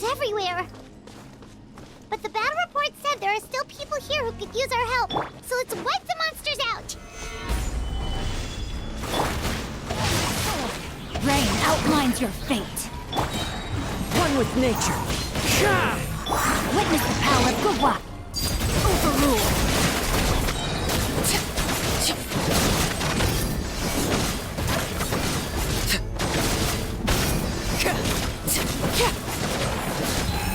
monsters everywhere. But the battle report said there are still people here who could use our help. So let's wipe the monsters out. Rain outlines your fate. One with nature. Witness the power of Gwa. Overrule.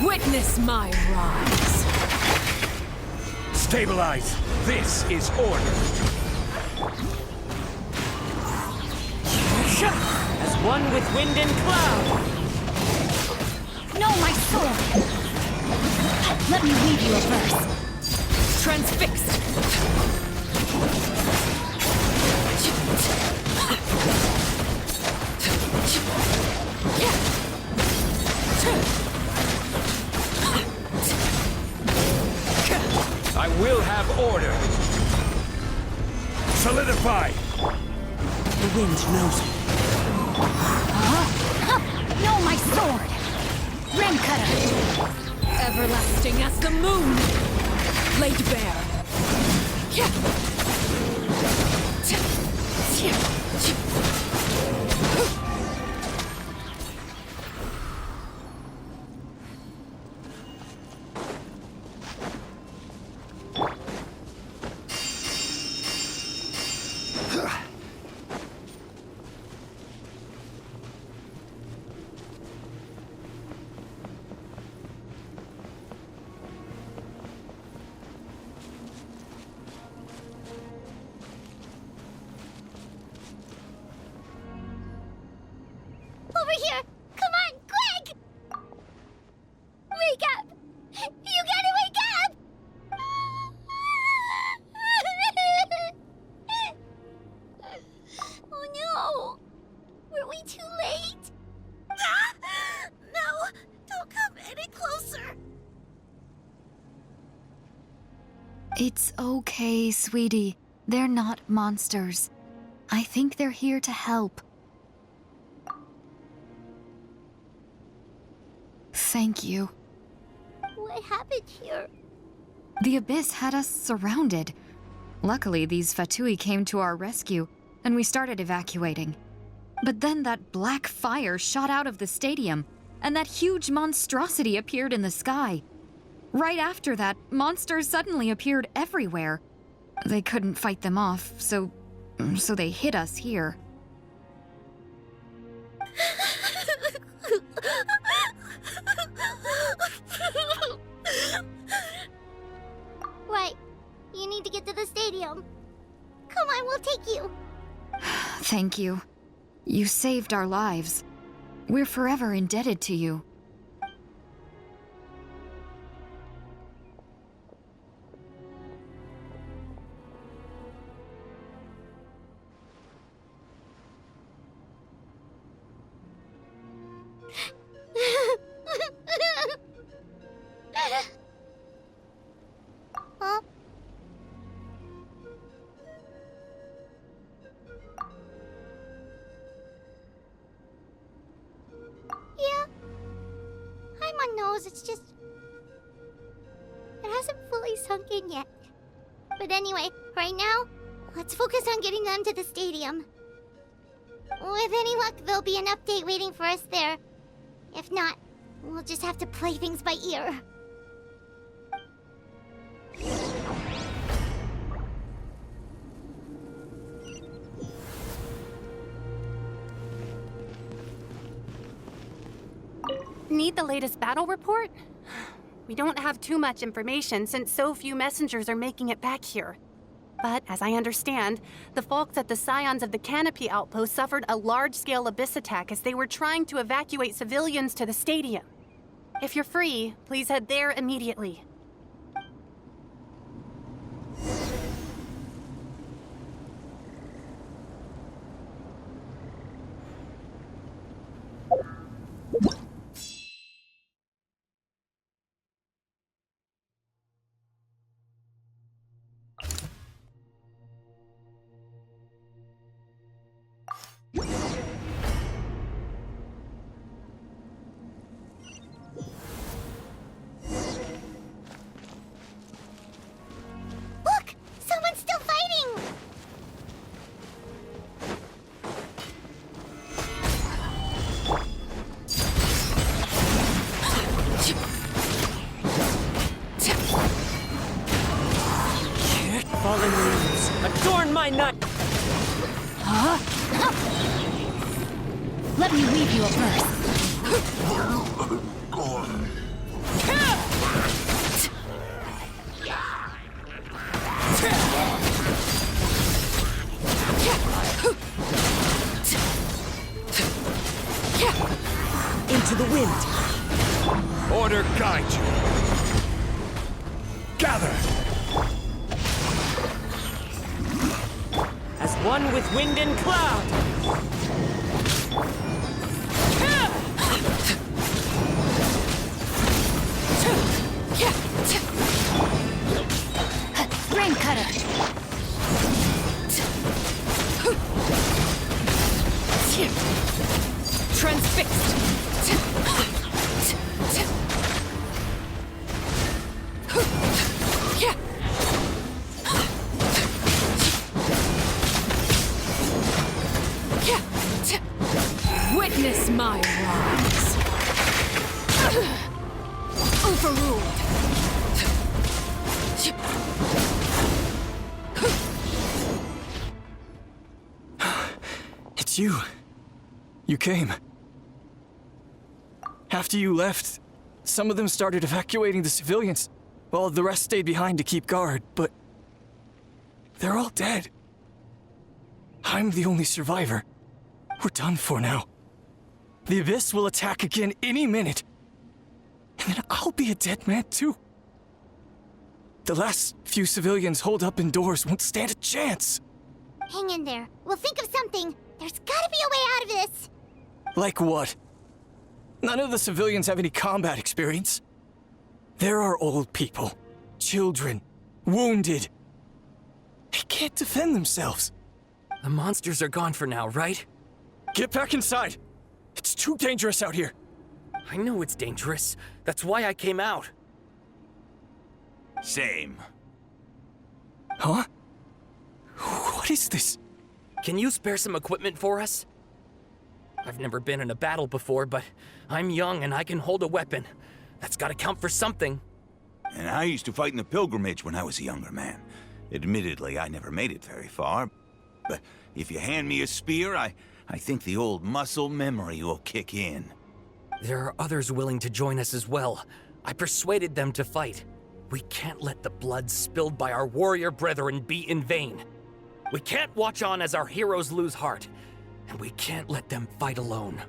Witness my rise. Stabilize. This is order. As one with wind and cloud. No, my sword! Let me read you a verse. Transfixed. I will have order. Solidify. The wind knows me. No, my sword! Ren cutter! Everlasting as the moon. Laid bare. Over here! Come on, quick! Wake up! You gotta wake up! Oh no! Were we too late? No! Don't come any closer! It's okay, sweetie. They're not monsters. I think they're here to help. Thank you. What happened here? The Abyss had us surrounded. Luckily, these Fatui came to our rescue, and we started evacuating. But then that black fire shot out of the stadium, and that huge monstrosity appeared in the sky. Right after that, monsters suddenly appeared everywhere. They couldn't fight them off, so they hit us here. Right. You need to get to the stadium. Come on, we'll take you. Thank you. You saved our lives. We're forever indebted to you. Huh? Yeah. Paimon knows, it's just... it hasn't fully sunk in yet. But anyway, right now, let's focus on getting them to the stadium. With any luck, there'll be an update waiting for us there. If not, we'll just have to play things by ear. Need the latest battle report? We don't have too much information since so few messengers are making it back here. But, as I understand, the folks at the Scions of the Canopy Outpost suffered a large-scale abyss attack as they were trying to evacuate civilians to the stadium. If you're free, please head there immediately. fallen leaves adorn my night. Let me weave you a verse. Into the wind. Order guide you. Gather. As one with wind and cloud. Brain cutter. Transfixed. Witness my rise. Overruled. It's you. You came. After you left, some of them started evacuating the civilians, while the rest stayed behind to keep guard, but they're all dead. I'm the only survivor. We're done for now. The Abyss will attack again any minute. And then I'll be a dead man too. The last few civilians holed up indoors won't stand a chance. Hang in there. We'll think of something. There's gotta be a way out of this. Like what? None of the civilians have any combat experience. There are old people, children, wounded. They can't defend themselves. The monsters are gone for now, right? Get back inside. It's too dangerous out here. I know it's dangerous. That's why I came out. Same. Huh? What is this? Can you spare some equipment for us? I've never been in a battle before, but I'm young and I can hold a weapon. That's gotta count for something. And I used to fight in the pilgrimage when I was a younger man. Admittedly, I never made it very far. But if you hand me a spear, I think the old muscle memory will kick in. There are others willing to join us as well. I persuaded them to fight. We can't let the blood spilled by our warrior brethren be in vain. We can't watch on as our heroes lose heart. And we can't let them fight alone.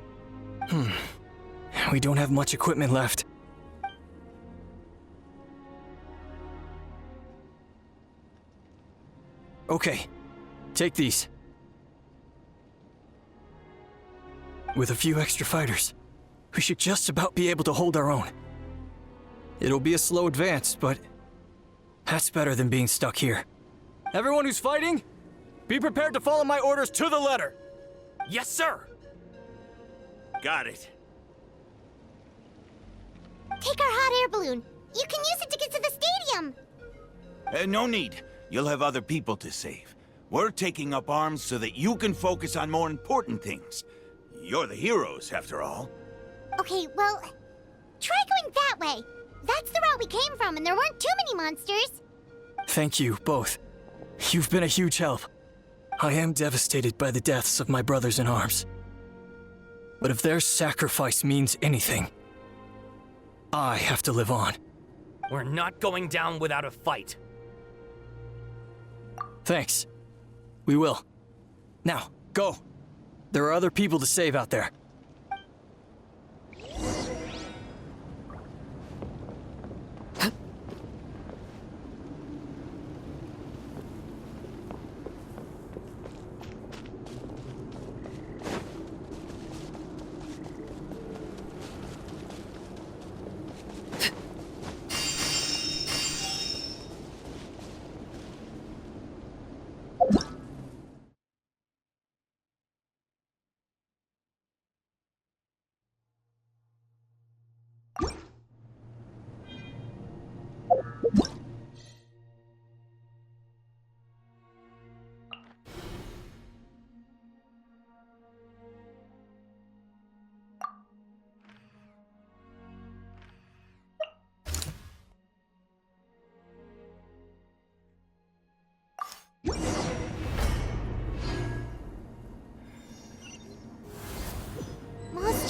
We don't have much equipment left. Okay, take these. With a few extra fighters, we should just about be able to hold our own. It'll be a slow advance, but that's better than being stuck here. Everyone who's fighting, be prepared to follow my orders to the letter. Yes, sir! Got it. Take our hot air balloon. You can use it to get to the stadium. No need. You'll have other people to save. We're taking up arms so that you can focus on more important things. You're the heroes, after all. Okay, well, try going that way. That's the route we came from, and there weren't too many monsters. Thank you, both. You've been a huge help. I am devastated by the deaths of my brothers in arms. But if their sacrifice means anything, I have to live on. We're not going down without a fight. Thanks. We will. Now, go. There are other people to save out there.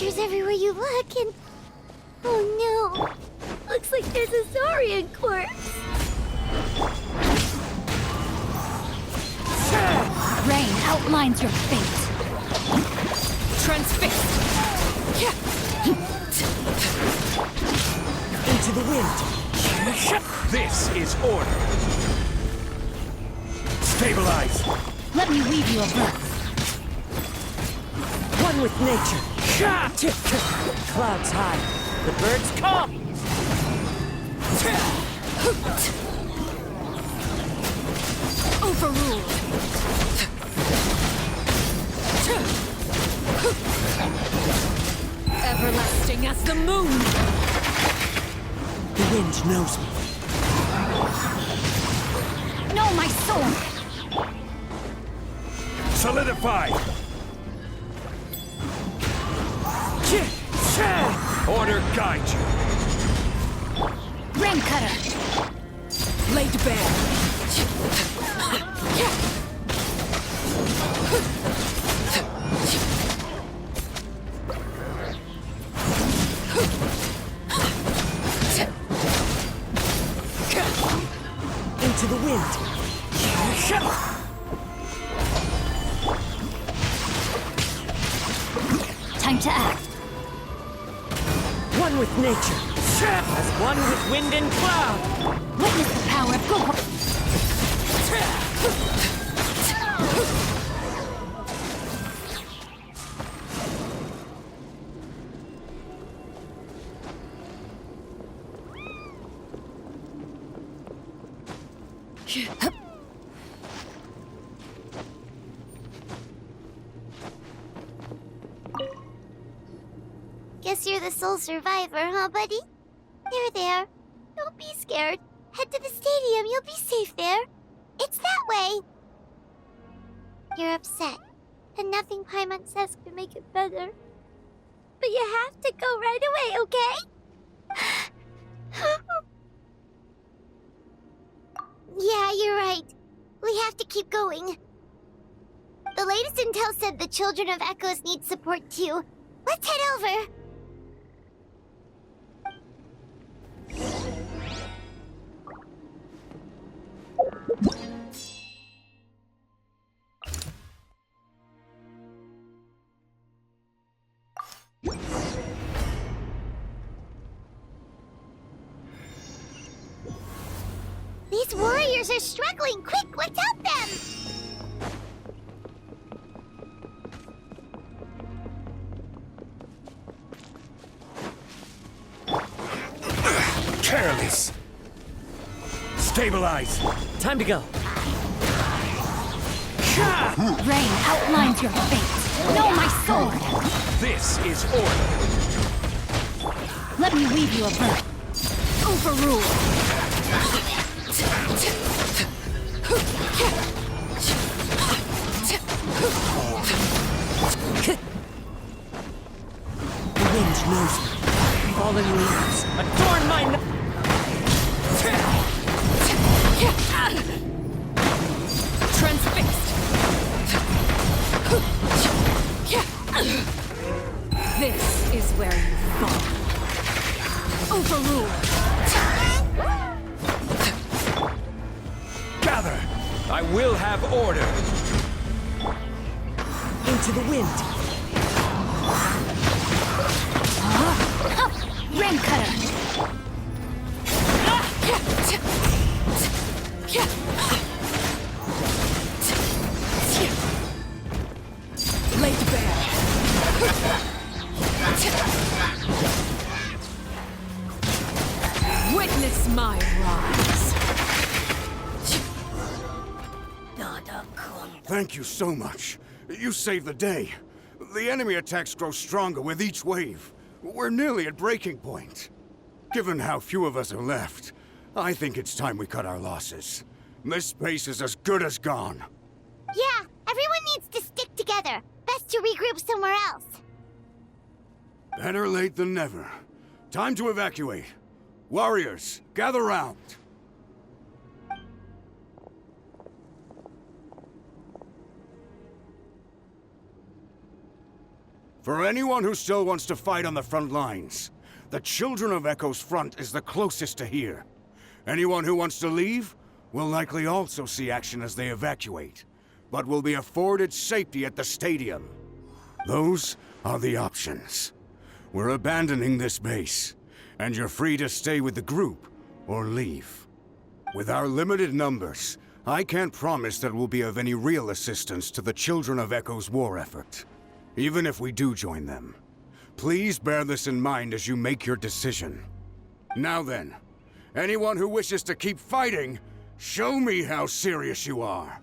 monsters everywhere you look, and... Oh no! Looks like there's a Saurian corpse! Rain outlines your fate. Transfixed! Into the wind. This is order. Stabilize. Let me weave you a birth. One with nature. Clouds high. The birds come. Overruled! Everlasting as the moon! The wind knows me. No, my sword! Solidify. Order guide you. Rain cutter! Laid bare! Into the wind. Time to act. One with nature. As one with wind and cloud. Witness the power of good. Guess you're the sole survivor, huh, buddy? There. Don't be scared. Head to the stadium, you'll be safe there. It's that way. You're upset, and nothing Paimon says can make it better. But you have to go right away, okay? Yeah, you're right. We have to keep going. The latest intel said the Children of Echoes need support too. Let's head over. These warriors are struggling! Quick, let's help them! Careless. Stabilize. Time to go. Rain outlines your fate. No, my sword! This is order. Let me weave you a birth. Overruled! The wind knows me. Fallen leaves. Adorn my... Transfixed! This is where you fall. Overruled! Gather. I will have order. Into the wind. Rain cutter! Laid bare! Witness my rise! Thank you so much. You saved the day. The enemy attacks grow stronger with each wave. We're nearly at breaking point. Given how few of us are left, I think it's time we cut our losses. This space is as good as gone. Yeah, everyone needs to stick together. Best to regroup somewhere else. Better late than never. Time to evacuate. Warriors, gather round. For anyone who still wants to fight on the front lines, the Children of Echo's front is the closest to here. Anyone who wants to leave will likely also see action as they evacuate, but will be afforded safety at the stadium. Those are the options. We're abandoning this base, and you're free to stay with the group or leave. With our limited numbers, I can't promise that we'll be of any real assistance to the Children of Echo's war effort. Even if we do join them, please bear this in mind as you make your decision. Now then, anyone who wishes to keep fighting, show me how serious you are.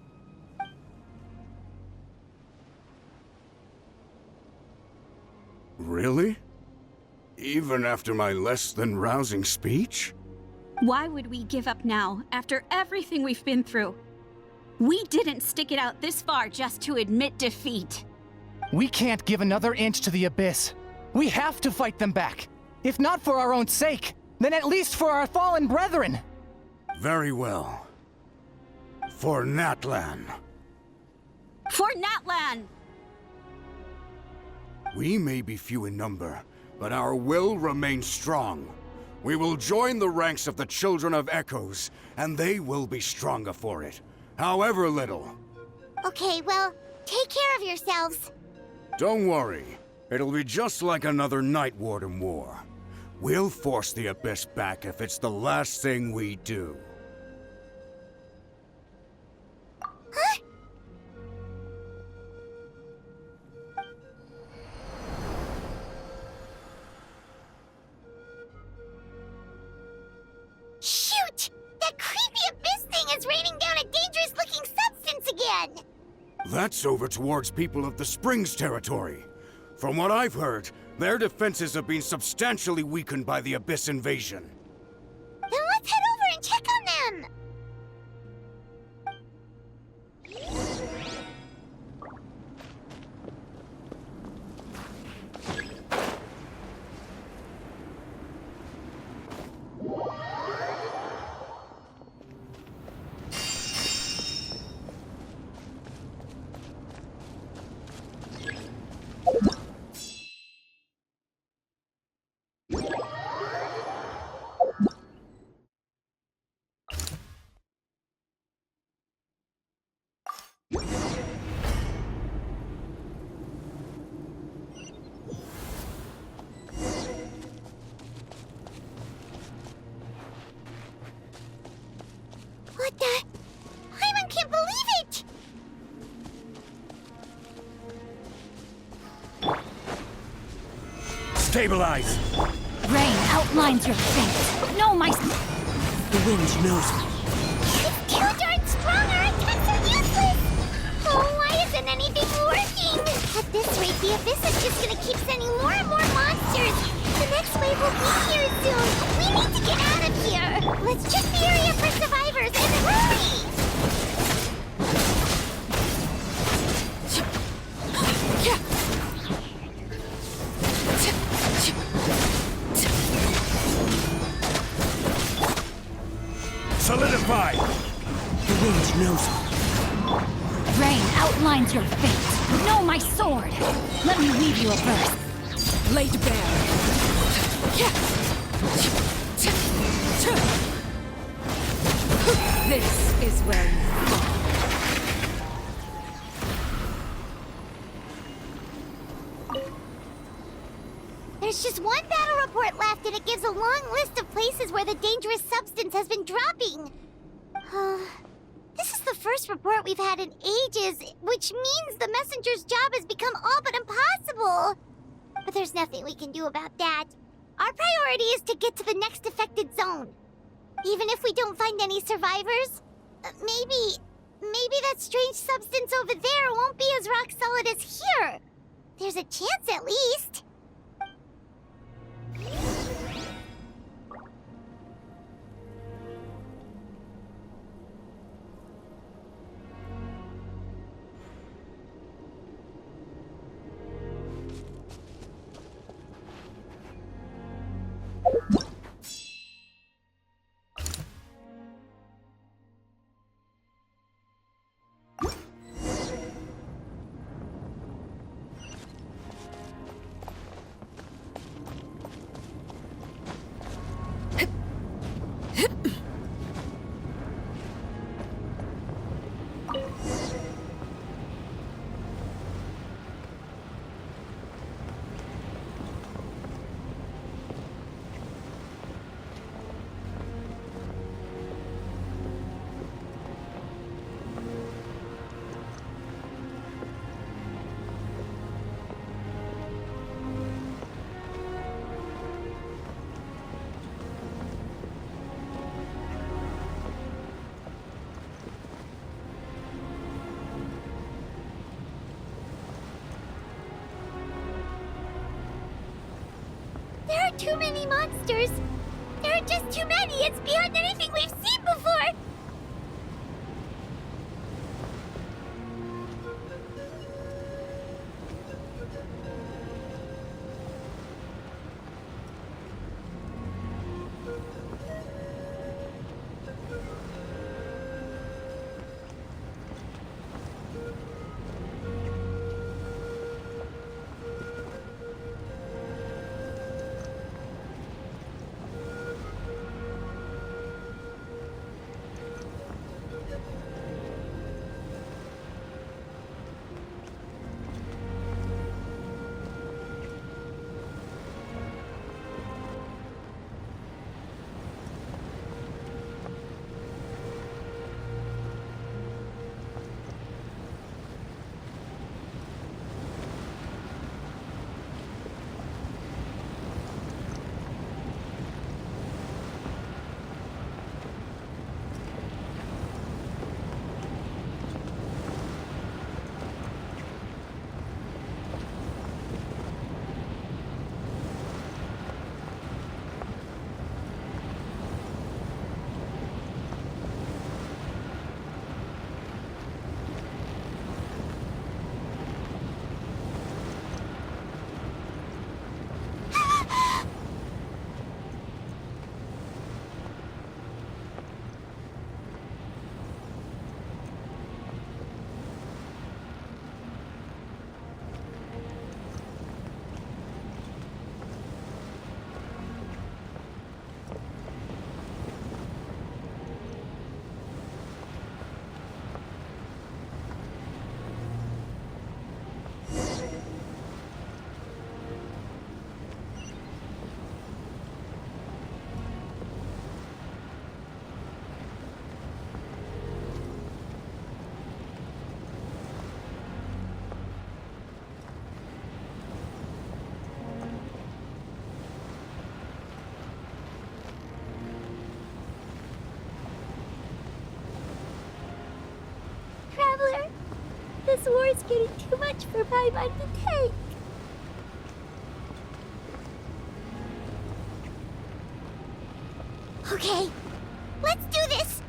Really? Even after my less than rousing speech? Why would we give up now, after everything we've been through? We didn't stick it out this far just to admit defeat. We can't give another inch to the Abyss. We have to fight them back. If not for our own sake, then at least for our fallen brethren. Very well. For Natlan. For Natlan! We may be few in number, but our will remains strong. We will join the ranks of the Children of Echoes, and they will be stronger for it, however little. Okay, well, take care of yourselves. Don't worry. It'll be just like another Night Warden war. We'll force the Abyss back if it's the last thing we do. Huh? Shoot! That creepy Abyss thing is raining down a dangerous-looking substance again! That's over towards people of the Springs territory. From what I've heard, their defenses have been substantially weakened by the Abyss invasion. Then let's head over and check on them! What the? Hyman can't believe it! Stabilize! Rain outlines your fate. No, my... The wind knows me. It's too darn strong! Our attacks are useless! Oh, why isn't anything working? At this rate, the Abyss is just gonna keep sending more and more monsters! The next wave will be here soon! We need to get out of here! Let's check the area for survivors and hurry! Solidify! The wind knows me. Rain outlines your fate. No, my sword. Let me weave you a verse. Laid bare. This is where you fall. There's just one battle report left, and it gives a long list of places where the dangerous substance has been dropping. This is the first report we've had in ages, which means the messenger's job has become all but impossible. But there's nothing we can do about that. Our priority is to get to the next affected zone. Even if we don't find any survivors, maybe that strange substance over there won't be as rock solid as here. There's a chance at least. too many monsters. There are just too many. It's beyond anything we've seen before. Traveler, this war is getting too much for my mind to take. Okay, let's do this!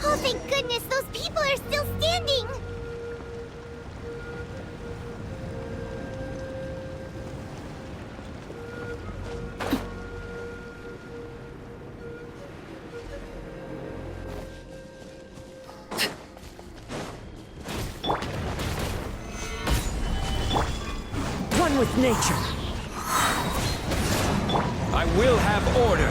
Oh, thank goodness, those people are still standing! One with nature. I will have order.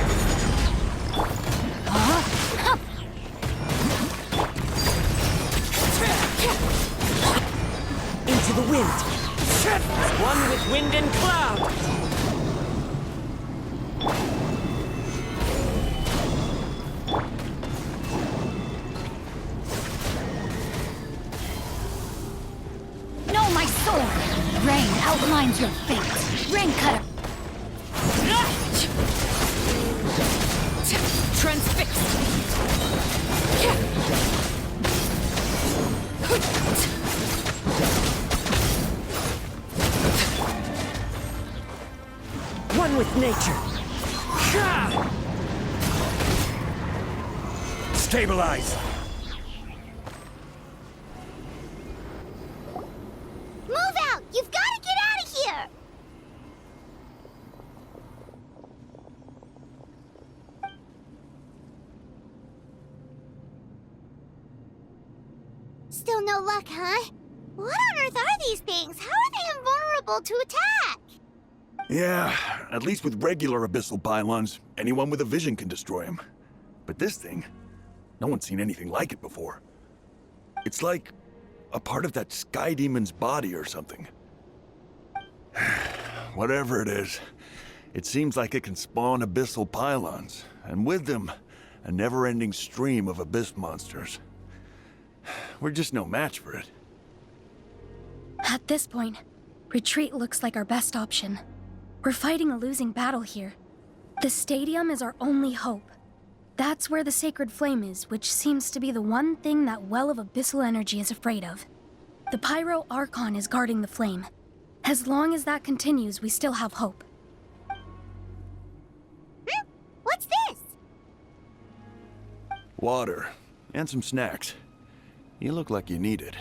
Into the wind. One with wind and cloud. No, my sword! Rain outlines your fate. Rain cutter. Transfixed. One with nature. Stabilize. Move out! You've got to get out of here! Still no luck, huh? What on earth are these things? How are they invulnerable to attack? Yeah, at least with regular abyssal pylons, anyone with a vision can destroy them. But this thing, no one's seen anything like it before. It's like a part of that sky demon's body or something. Whatever it is, it seems like it can spawn abyssal pylons, and with them, a never-ending stream of abyss monsters. We're just no match for it. At this point, retreat looks like our best option. We're fighting a losing battle here. The stadium is our only hope. That's where the sacred flame is, which seems to be the one thing that well of abyssal energy is afraid of. The Pyro Archon is guarding the flame. As long as that continues, we still have hope. What's this? Water, and some snacks. You look like you need it.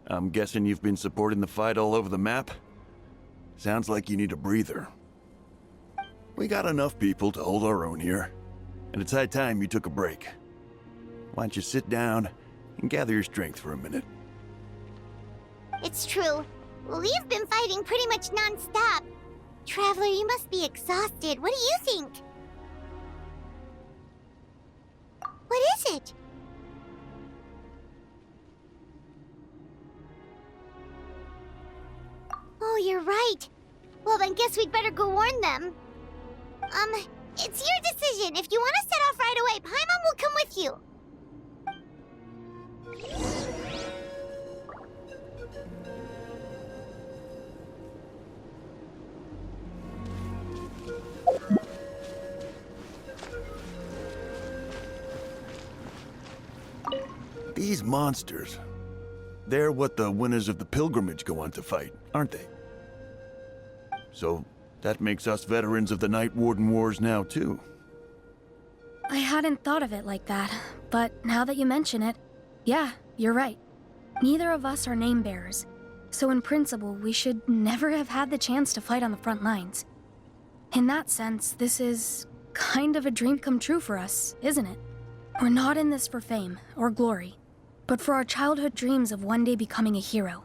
I'm guessing you've been supporting the fight all over the map? Sounds like you need a breather. We got enough people to hold our own here, and it's high time you took a break. Why don't you sit down and gather your strength for a minute? It's true. We've been fighting pretty much non-stop. Traveler, you must be exhausted. What do you think? What is it? Oh, you're right. Well, then guess we'd better go warn them. It's your decision. If you want to set off right away, Paimon will come with you. These monsters, they're what the winners of the pilgrimage go on to fight, aren't they? So, that makes us veterans of the Night Warden Wars now, too. I hadn't thought of it like that, but now that you mention it, yeah, you're right. Neither of us are name bearers, so in principle, we should never have had the chance to fight on the front lines. In that sense, this is kind of a dream come true for us, isn't it? We're not in this for fame or glory, but for our childhood dreams of one day becoming a hero.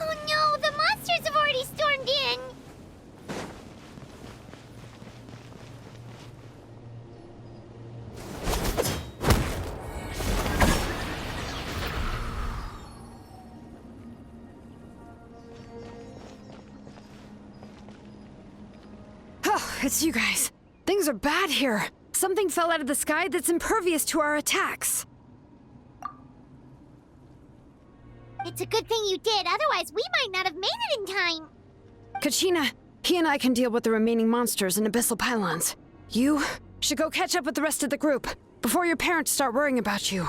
Oh no, the monsters have already stormed in! Oh, it's you guys. Things are bad here. Something fell out of the sky that's impervious to our attacks. It's a good thing you did, otherwise we might not have made it in time. Kachina, he and I can deal with the remaining monsters and abyssal pylons. You should go catch up with the rest of the group before your parents start worrying about you.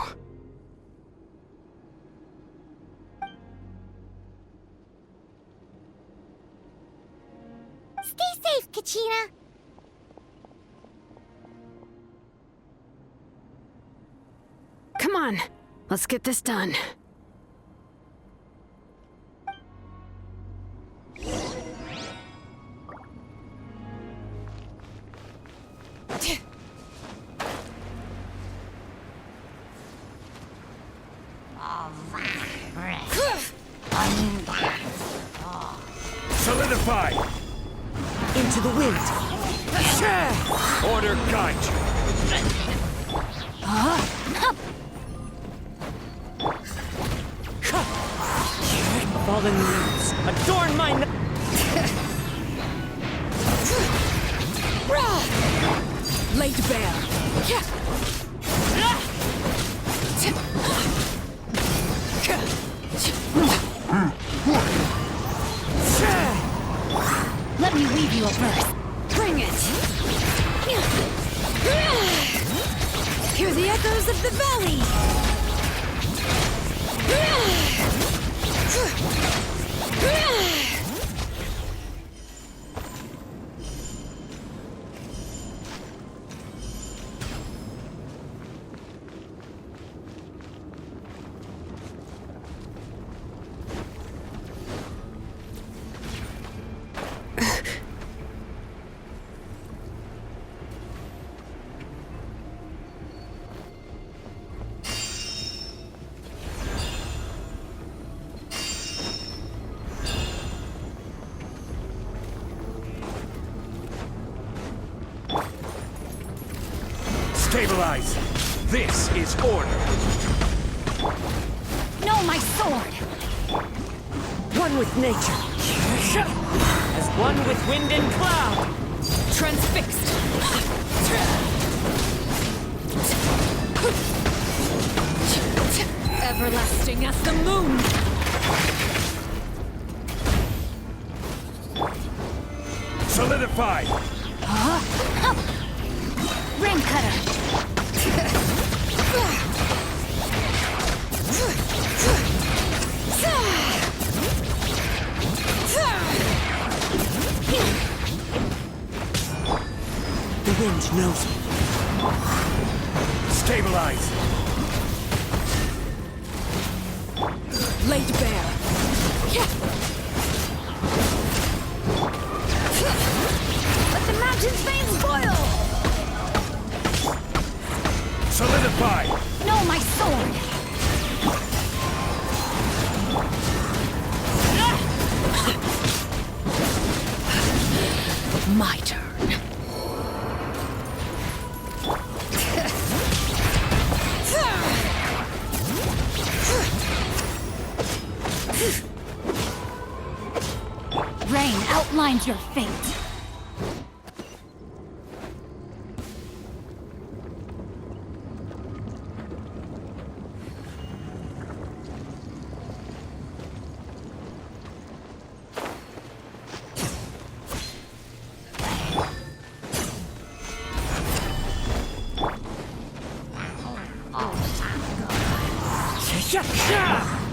Stay safe, Kachina. Come on, let's get this done. Solidify! Into the wind. Order guide you. Fallen leaves. Adorn my... Laid bare. Let me weave you a verse. Bring it! Hear the echoes of the valley! Stabilize! This is order! No, my sword! One with nature. As one with wind and cloud. Transfixed! Everlasting as the moon! Solidify! Rain cutter! The wind knows me. Stabilize! Laid bare! Let the mountain's veins boil! Solidify! No, my sword! My turn. Rain outlines your fate.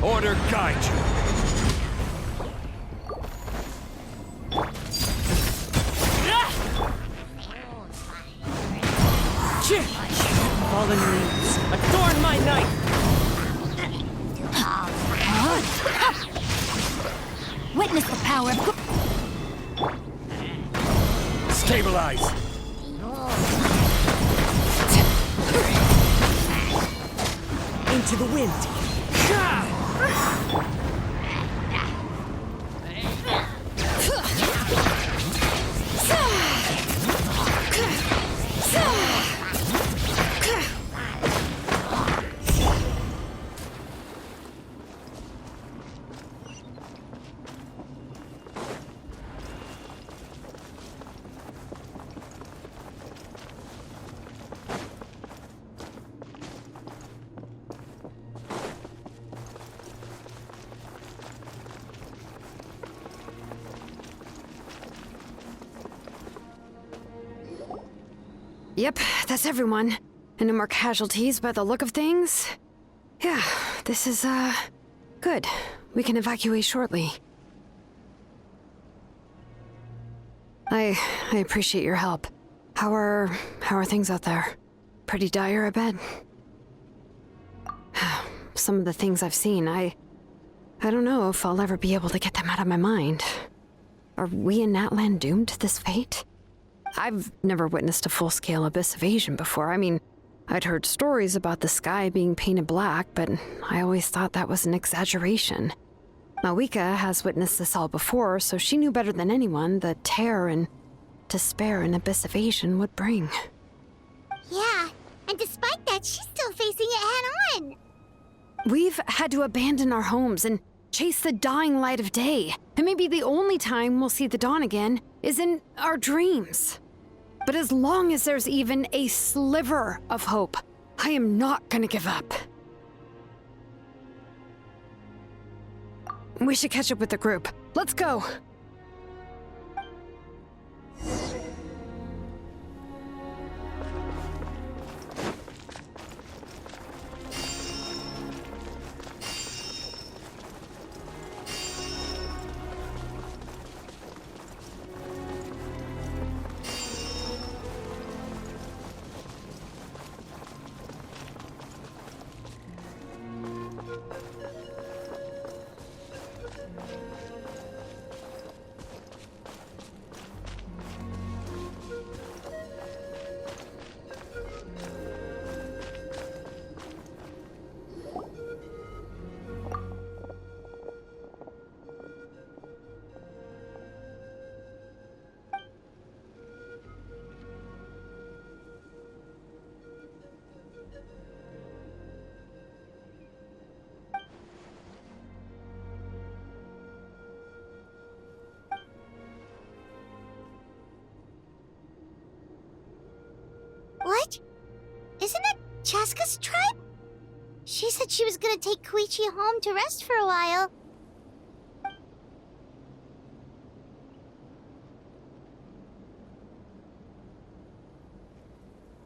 Order guide you! Fallen leaves, adorn my night! Witness the power of... Stabilize! Into the wind! Yep, that's everyone. And no more casualties by the look of things. Yeah, this is, good. We can evacuate shortly. I appreciate your help. How are things out there? Pretty dire, I bet. Some of the things I've seen, I don't know if I'll ever be able to get them out of my mind. Are we in Natlan doomed to this fate? I've never witnessed a full-scale abyss invasion before. I mean, I'd heard stories about the sky being painted black, but I always thought that was an exaggeration. Mawika has witnessed this all before, so she knew better than anyone the terror and despair an abyss invasion would bring. Yeah, and despite that, she's still facing it head-on. We've had to abandon our homes and chase the dying light of day. And maybe the only time we'll see the dawn again is in our dreams. But as long as there's even a sliver of hope, I am not gonna give up. We should catch up with the group. Let's go! Chaska's tribe? She said she was gonna take Koichi home to rest for a while.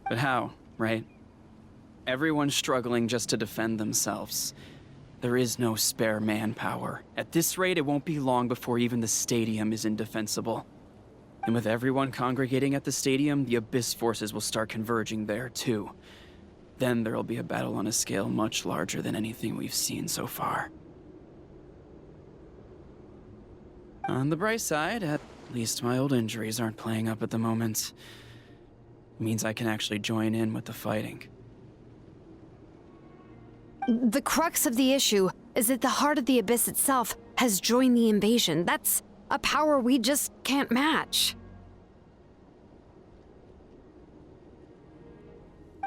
But how, right? Everyone's struggling just to defend themselves. There is no spare manpower. At this rate, it won't be long before even the stadium is indefensible. And with everyone congregating at the stadium, the Abyss forces will start converging there, too. Then there'll be a battle on a scale much larger than anything we've seen so far. On the bright side, at least my old injuries aren't playing up at the moment. It means I can actually join in with the fighting. The crux of the issue is that the heart of the Abyss itself has joined the invasion. That's a power we just can't match.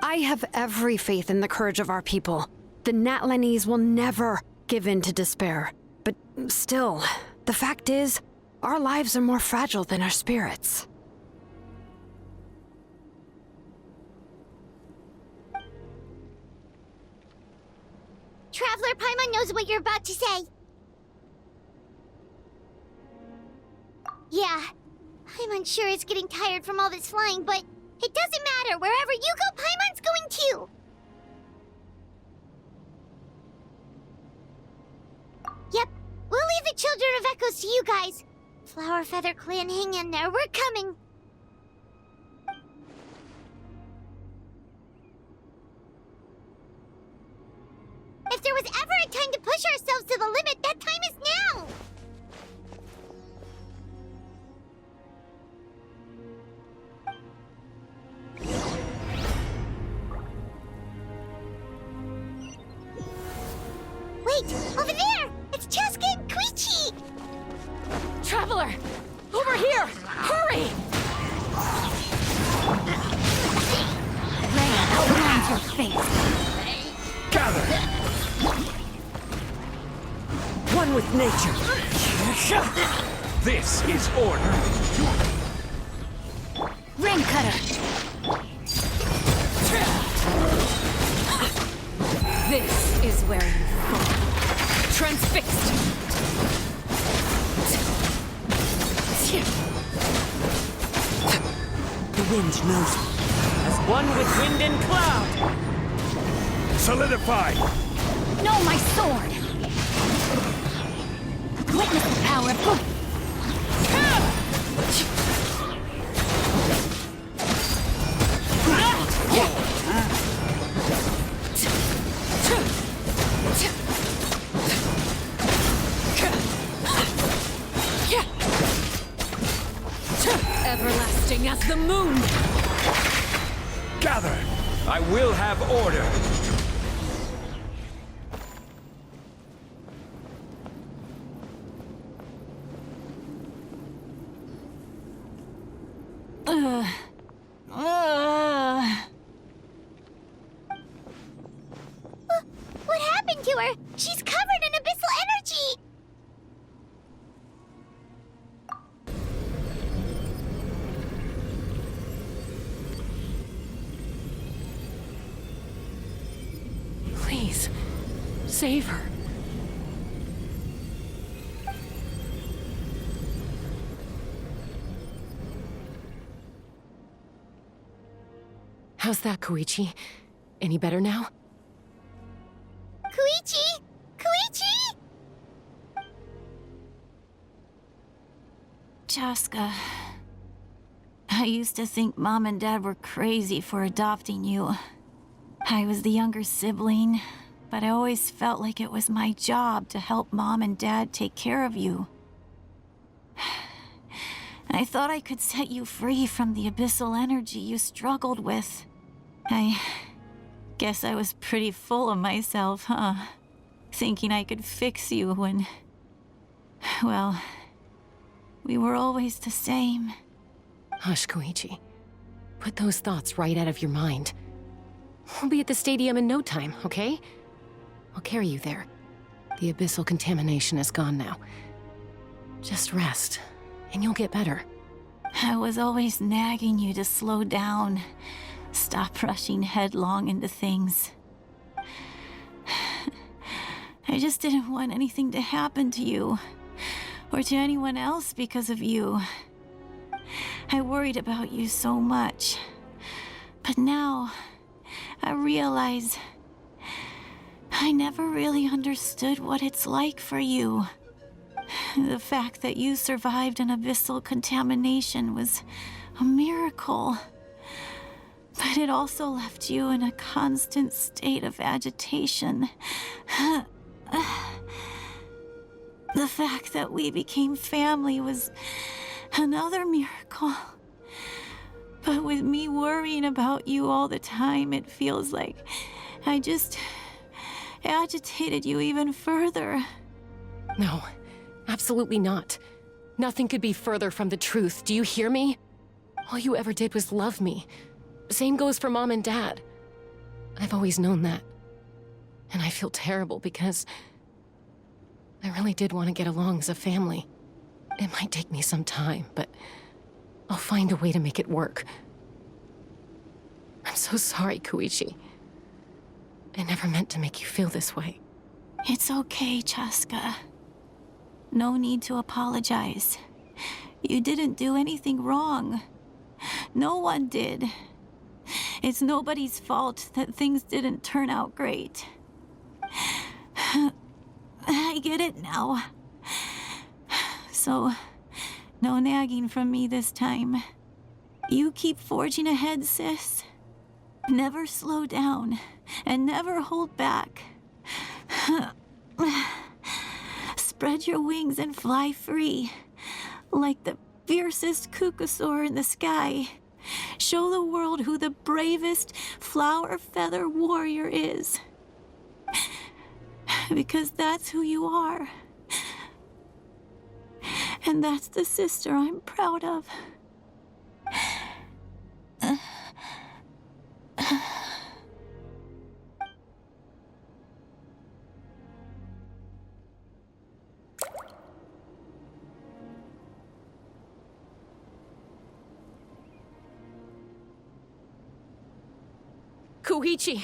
I have every faith in the courage of our people. The Natlanese will never give in to despair. But still, the fact is, our lives are more fragile than our spirits. Traveler, Paimon knows what you're about to say. Yeah, I'm unsure it's getting tired from all this flying, but it doesn't matter. Wherever you go, Paimon's going too. Yep, we'll leave the Children of Echoes to you guys. Flower Feather Clan, hang in there. We're coming. If there was ever a time to push ourselves to the limit, that time is now! Wait! Over there! It's Chaska and Koichi! Traveler! Over here! Hurry! Ray outlines your face. Gather! One with nature. This is order. Ring cutter. This is where you fall. Transfixed. The wind knows me. As one with wind and cloud. Solidify! No, my sword! Witness the power of good. Everlasting as the moon! Gather! I will have order! What happened to her? She's covered in abyssal energy! Please, save her. How's that, Koichi? Any better now? Koichi! Koichi! Chaska, I used to think Mom and Dad were crazy for adopting you. I was the younger sibling, but I always felt like it was my job to help Mom and Dad take care of you. I thought I could set you free from the abyssal energy you struggled with. I guess I was pretty full of myself, huh? Thinking I could fix you when... well, we were always the same. Hush, Koichi. Put those thoughts right out of your mind. We'll be at the stadium in no time, okay? I'll carry you there. The abyssal contamination is gone now. Just rest, and you'll get better. I was always nagging you to slow down, Stop rushing headlong into things. I just didn't want anything to happen to you, or to anyone else because of you. I worried about you so much. But now, I realize I never really understood what it's like for you. The fact that you survived an abyssal contamination was a miracle. But it also left you in a constant state of agitation. The fact that we became family was another miracle. But with me worrying about you all the time, it feels like I just agitated you even further. No, absolutely not. Nothing could be further from the truth. Do you hear me? All you ever did was love me. Same goes for Mom and Dad. I've always known that. And I feel terrible because I really did want to get along as a family. It might take me some time, but I'll find a way to make it work. I'm so sorry, Koichi. I never meant to make you feel this way. It's okay, Chaska. No need to apologize. You didn't do anything wrong. No one did. It's nobody's fault that things didn't turn out great. I get it now. So, no nagging from me this time. You keep forging ahead, sis. Never slow down, and never hold back. Spread your wings and fly free, like the fiercest kukasaur in the sky. Show the world who the bravest flower feather warrior is. Because that's who you are. And that's the sister I'm proud of. Koichi!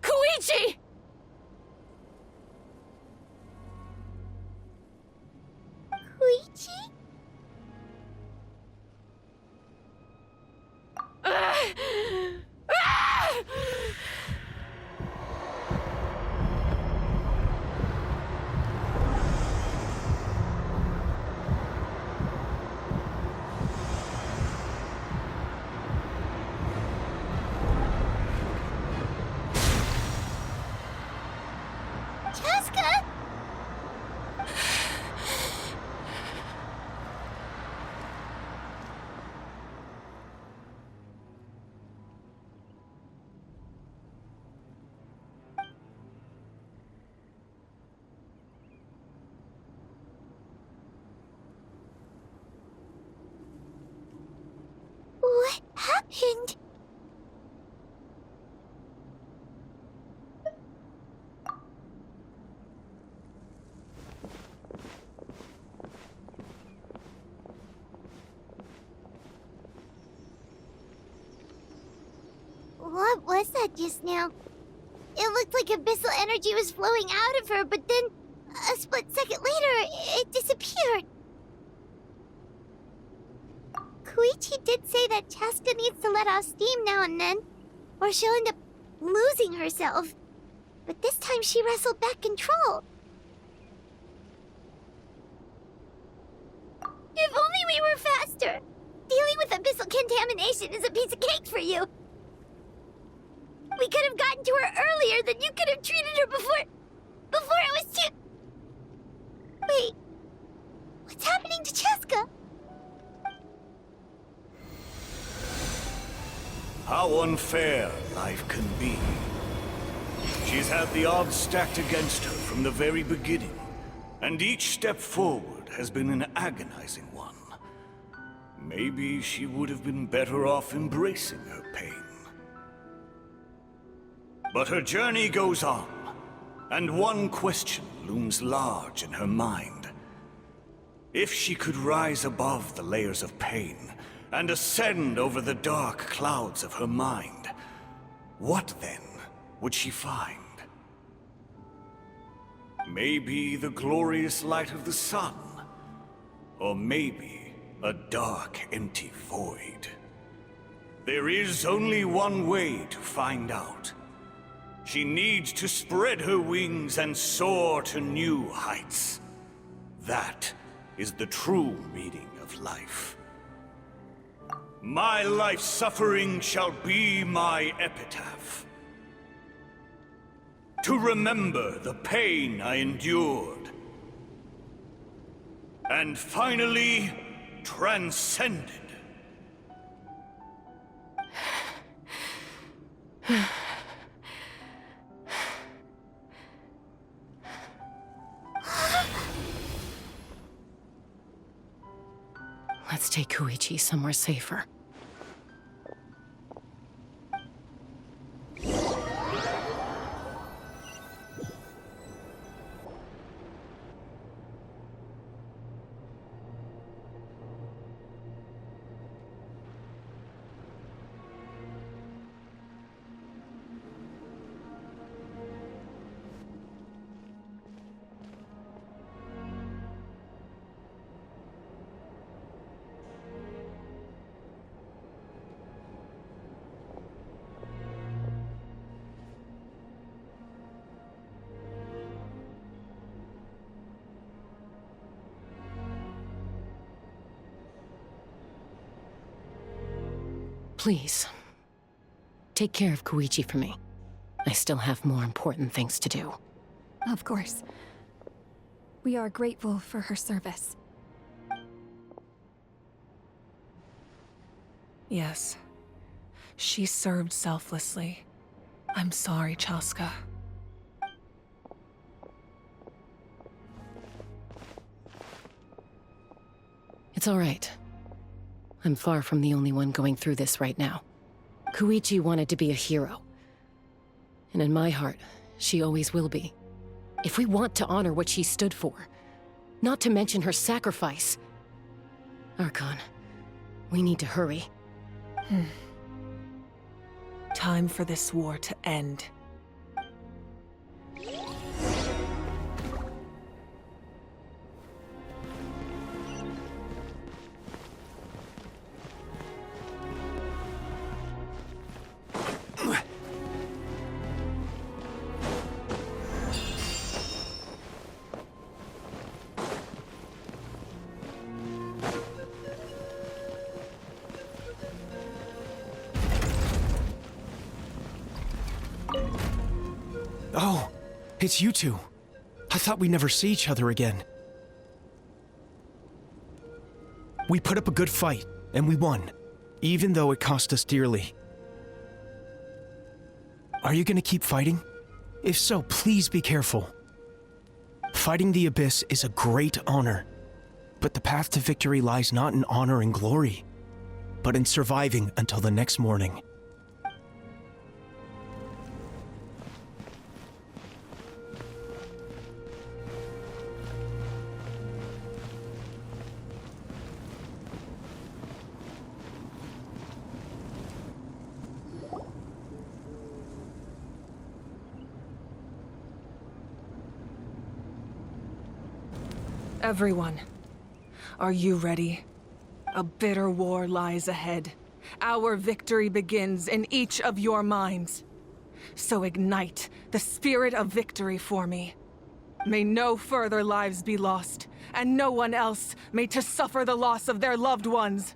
Koichi! Koichi? Chaska? What happened? What was that just now? It looked like abyssal energy was flowing out of her, but then a split second later, it disappeared. Koichi did say that Chaska needs to let off steam now and then, or she'll end up losing herself. But this time she wrestled back control. If only we were faster! Dealing with abyssal contamination is a piece of cake for you. We could have gotten to her earlier, then you could have treated her before it was too... Wait, what's happening to Chaska? How unfair life can be. She's had the odds stacked against her from the very beginning, and each step forward has been an agonizing one. Maybe she would have been better off embracing her pain. But her journey goes on, and one question looms large in her mind. If she could rise above the layers of pain and ascend over the dark clouds of her mind, what then would she find? Maybe the glorious light of the sun, or maybe a dark, empty void. There is only one way to find out. She needs to spread her wings and soar to new heights. That is the true meaning of life. My life's suffering shall be my epitaph. To remember the pain I endured. And finally, transcended. Let's take Koichi somewhere safer. Please, take care of Koichi for me. I still have more important things to do. Of course. We are grateful for her service. Yes. She served selflessly. I'm sorry, Chaska. It's all right. I'm far from the only one going through this right now. Koichi wanted to be a hero. And in my heart, she always will be. If we want to honor what she stood for, not to mention her sacrifice. Archon, we need to hurry. Time for this war to end. Oh, it's you two. I thought we'd never see each other again. We put up a good fight, and we won, even though it cost us dearly. Are you gonna keep fighting? If so, please be careful. Fighting the Abyss is a great honor, but the path to victory lies not in honor and glory, but in surviving until the next morning. Everyone, are you ready? A bitter war lies ahead. Our victory begins in each of your minds. So ignite the spirit of victory for me. May no further lives be lost, and no one else may to suffer the loss of their loved ones.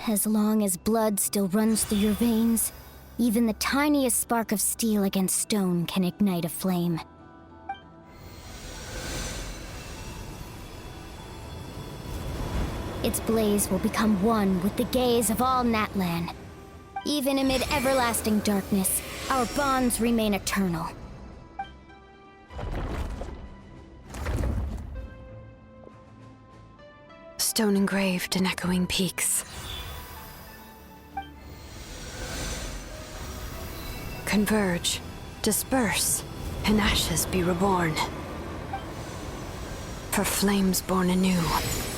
As long as blood still runs through your veins, even the tiniest spark of steel against stone can ignite a flame. Its blaze will become one with the gaze of all Natlan. Even amid everlasting darkness, our bonds remain eternal. Stone engraved in echoing peaks. Converge, disperse, and ashes be reborn. For flames born anew,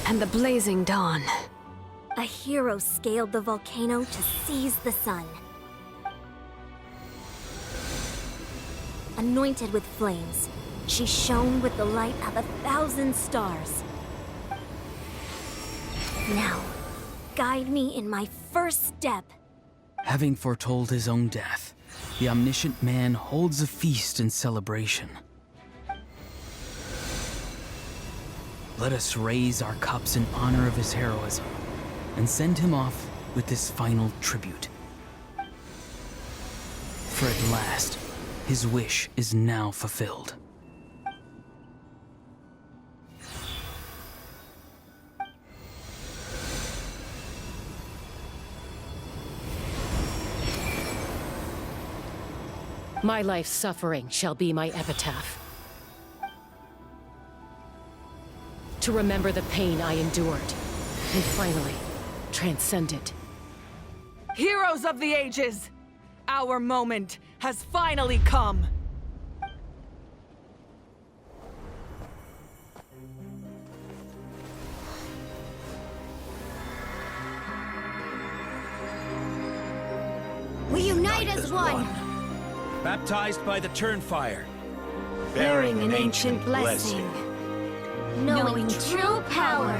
and the blazing dawn. A hero scaled the volcano to seize the sun. Anointed with flames, she shone with the light of 1,000 stars. Now, guide me in my first step. Having foretold his own death, the omniscient man holds a feast in celebration. Let us raise our cups in honor of his heroism and send him off with this final tribute. For at last, his wish is now fulfilled. My life's suffering shall be my epitaph. To remember the pain I endured, and finally, transcend it. Heroes of the ages! Our moment has finally come! We unite as one! Baptized by the Turnfire. Bearing an ancient blessing. Knowing true power.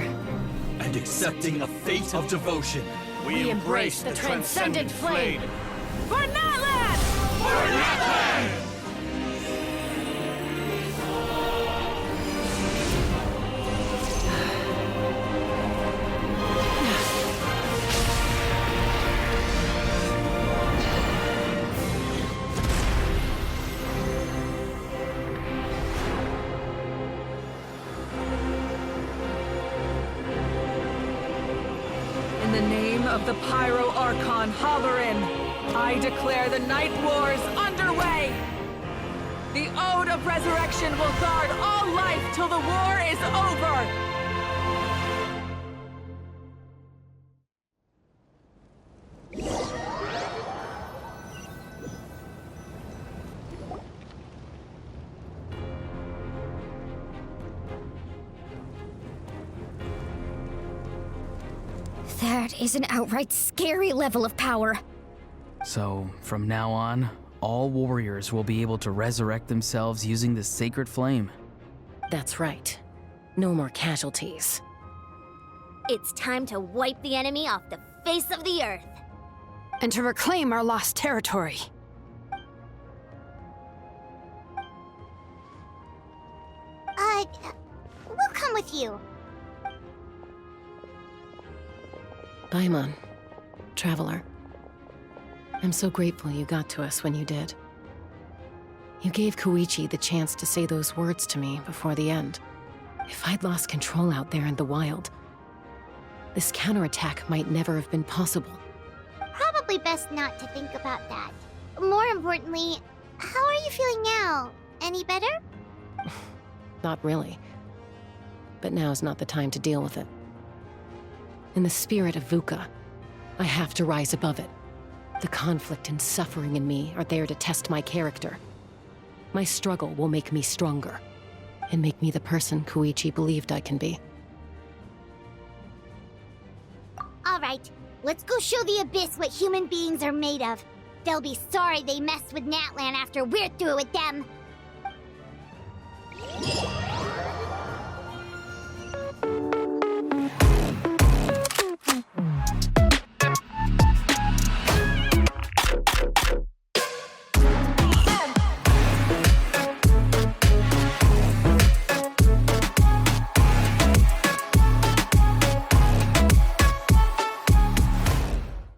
And accepting a fate of devotion. We embrace the transcendent flame. For Natlan! For Natlan! In the name of the Pyro Archon Halloran, I declare the Night Wars underway! The Ode of Resurrection will guard all life till the war is over! That is an outright scary level of power. So, from now on, all warriors will be able to resurrect themselves using the sacred flame. That's right. No more casualties. It's time to wipe the enemy off the face of the earth. And to reclaim our lost territory. We'll come with you. Paimon, Traveler. I'm so grateful you got to us when you did. You gave Koichi the chance to say those words to me before the end. If I'd lost control out there in the wild, this counterattack might never have been possible. Probably best not to think about that. More importantly, how are you feeling now? Any better? Not really. But now's not the time to deal with it. In the spirit of VUCA, I have to rise above it. The conflict and suffering in me are there to test my character. My struggle will make me stronger, and make me the person Koichi believed I can be. Alright, let's go show the Abyss what human beings are made of. They'll be sorry they messed with Natlan after we're through with them.